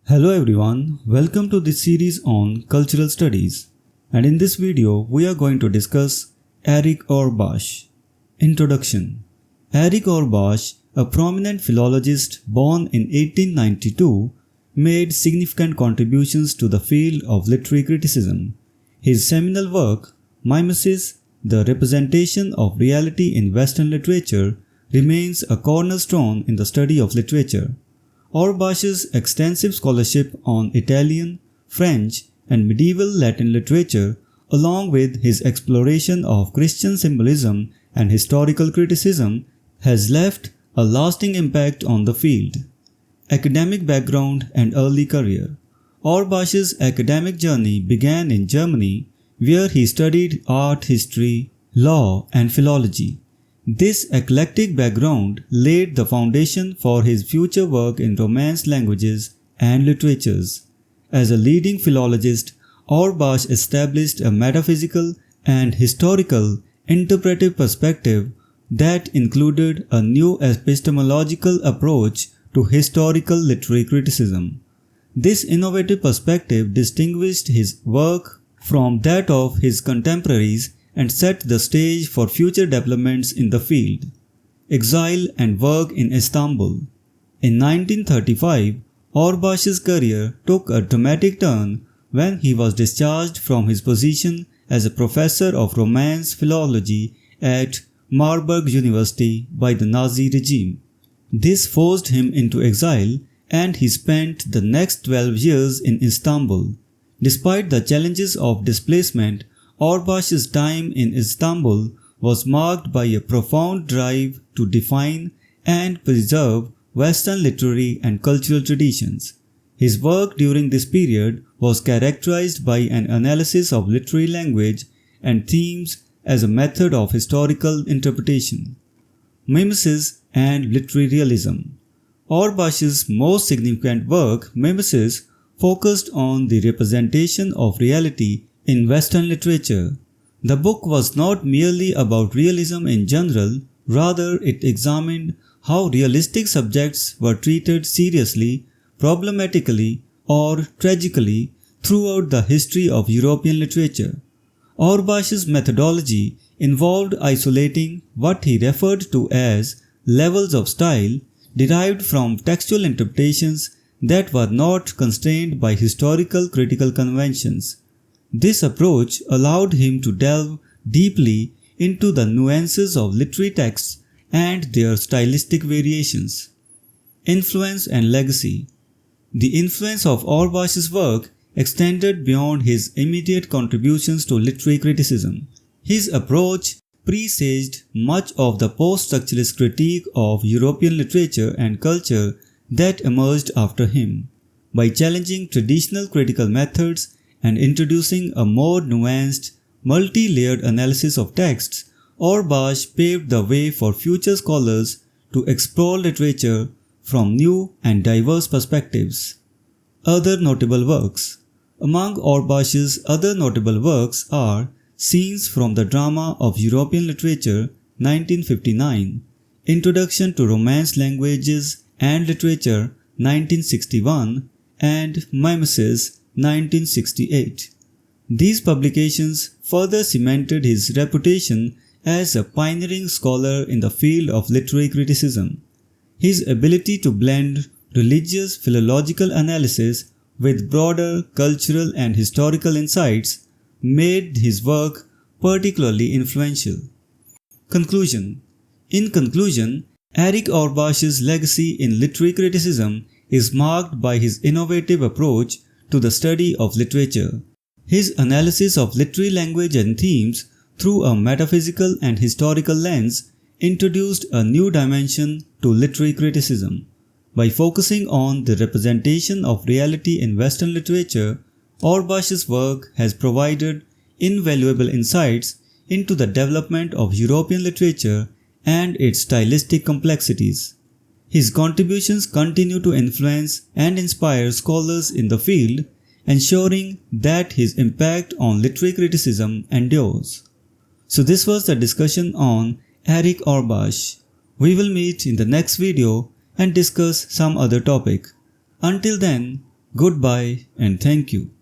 Hello everyone, welcome to this series on cultural studies, and in this video we are going to discuss Erich Auerbach. Introduction. Erich Auerbach, a prominent philologist born in 1892, made significant contributions to the field of literary criticism. His seminal work, Mimesis, the representation of reality in Western literature, remains a cornerstone in the study of literature. Auerbach's extensive scholarship on Italian, French, and medieval Latin literature, along with his exploration of Christian symbolism and historical criticism, has left a lasting impact on the field. Academic background and early career. Auerbach's academic journey began in Germany, where he studied art history, law, and philology. This eclectic background laid the foundation for his future work in Romance languages and literatures. As a leading philologist, Auerbach established a metaphysical and historical interpretive perspective that included a new epistemological approach to historical literary criticism. This innovative perspective distinguished his work from that of his contemporaries and set the stage for future developments in the field. Exile and work in Istanbul. In 1935, Auerbach's career took a dramatic turn when he was discharged from his position as a professor of Romance philology at Marburg University by the Nazi regime. This forced him into exile, and he spent the next 12 years in Istanbul. Despite the challenges of displacement, Auerbach's time in Istanbul was marked by a profound drive to define and preserve Western literary and cultural traditions. His work during this period was characterized by an analysis of literary language and themes as a method of historical interpretation. Mimesis and literary realism. Auerbach's most significant work, Mimesis, focused on the representation of reality in Western literature. The book was not merely about realism in general, rather it examined how realistic subjects were treated seriously, problematically, or tragically throughout the history of European literature. Auerbach's methodology involved isolating what he referred to as levels of style derived from textual interpretations that were not constrained by historical critical conventions. This approach allowed him to delve deeply into the nuances of literary texts and their stylistic variations. Influence and legacy. The influence of Auerbach's work extended beyond his immediate contributions to literary criticism. His approach presaged much of the post-structuralist critique of European literature and culture that emerged after him. By challenging traditional critical methods and introducing a more nuanced, multi-layered analysis of texts, Auerbach paved the way for future scholars to explore literature from new and diverse perspectives. Other notable works. Among Auerbach's other notable works are Scenes from the Drama of European Literature, 1959, Introduction to Romance Languages and Literature, 1961, and Mimesis, 1968. These publications further cemented his reputation as a pioneering scholar in the field of literary criticism. His ability to blend religious philological analysis with broader cultural and historical insights made his work particularly influential. Conclusion. In conclusion, Erich Auerbach's legacy in literary criticism is marked by his innovative approach to the study of literature. His analysis of literary language and themes through a metaphysical and historical lens introduced a new dimension to literary criticism. By focusing on the representation of reality in Western literature, Auerbach's work has provided invaluable insights into the development of European literature and its stylistic complexities. His contributions continue to influence and inspire scholars in the field, ensuring that his impact on literary criticism endures. So this was the discussion on Erich Auerbach. We will meet in the next video and discuss some other topic. Until then, Goodbye and thank you.